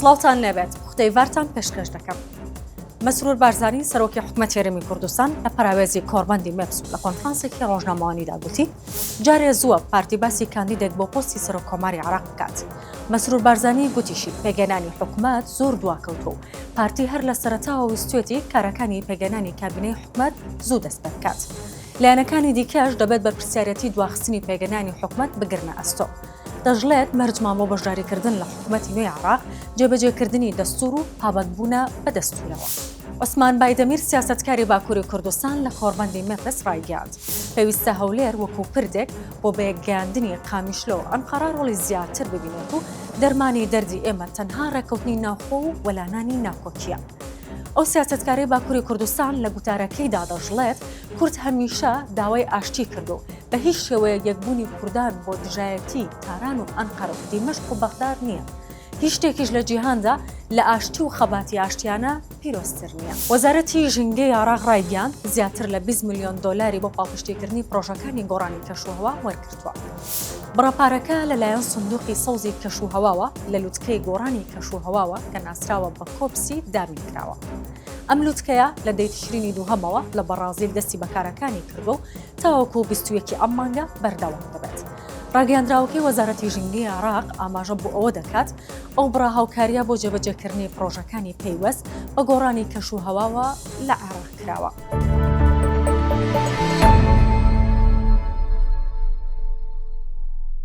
سڵاوتان لێبێت قوتەیڤارتان پێشکەش دەکەم. مەسرور بارزانی سەرۆکی حکومەتی هەرێمی کوردستان لە پەراوێزی کۆڕبەندی مێپس لە کۆنفرانسێکی ڕۆژنامەوانیدا گوتی جارێ زووە پارتی باسی کاندیدێک بۆ پۆستی سەرۆک کۆماری عێراق بکات. مەسرور بارزانی گوتیشی پێگەنانی حکومەت زۆر دواکەوتوە و پارتی هەر لە سەرەتاوە ویستوێتی کارەکانی پێگەنانی کابینەی حکومەت زوو دەست پێ بکات. لایەنەکانی دیکەش دەبێت بە پرسیارەتی دواخستنی پێگەنانی حکومەت بگرنە ئەستۆ. دەژڵێت مەرجمان بۆ بەشداریکردن لە حکومەتی نوێی عێراق جێبەجێکردنی دەستور و پابەندبوونە بە دەستورەوە. عوسمان بایدەمیر سیاسەتکاری باکووری کوردستان لە کۆڕبەندی مێپس ڕایگەاند پێویستە هەولێر وەکو پردێک بۆ بەیەکگەیاندنی قامیشلۆ ئەنقەرە ڕۆڵی زیاتر ببینێت و دەرمانی دەردی ئێمە تەنها ڕێکەوتنی ناوخۆ و وەلانانی ناکۆکیە. ئەو سیاسەتکاری باکووری کوردستان لە گوتارەکەیدا دەژڵێت کورد هەمیشە داوای ئاشتی کردو بە هیچ شێوەیە یەکبوونی کوردان بۆ دژایەتی تاران و ئەنقەرە و دیمەشق و بەغداد نییە. هیچ شتێکیش لە جیهاندا لە ئاشتی و خەباتی ئاشتیانە پیرۆستر نییە. وەزارەتی ژینگەی عێراق ڕایگەاند زیاتر لە 20 میلیۆن دۆلاری بۆ پاڵپشتیکردنی پرۆژەکانی گۆڕانی کەشوهەوا وەرگرتووە. بڕاپارەکە لەلایەن سندوقی سەوزی کەشوهەواوە لە لوتکەی گۆڕانی کەشوهەواوە کە ناسراوە بە کۆپسی دابین کراوە. ئەم لوتکەیە لە دەی تشرینی دووهەمەوە لە بەرازیل دەستی بەکارەکانی کردو و تاوەکو 21 ئەم مانگە بەردەوام دەبێت. ڕاگەیاندراوەکەی وەزارەتی ژینگەی عێراق ئاماژە بۆ ئەوە دەکات ئەو بڕا هاوکاریە بۆ جێبەجێکردنی پرۆژەکانی پەیوەست بە گۆڕانی کەشوهەواوە لە عێراق کراوە.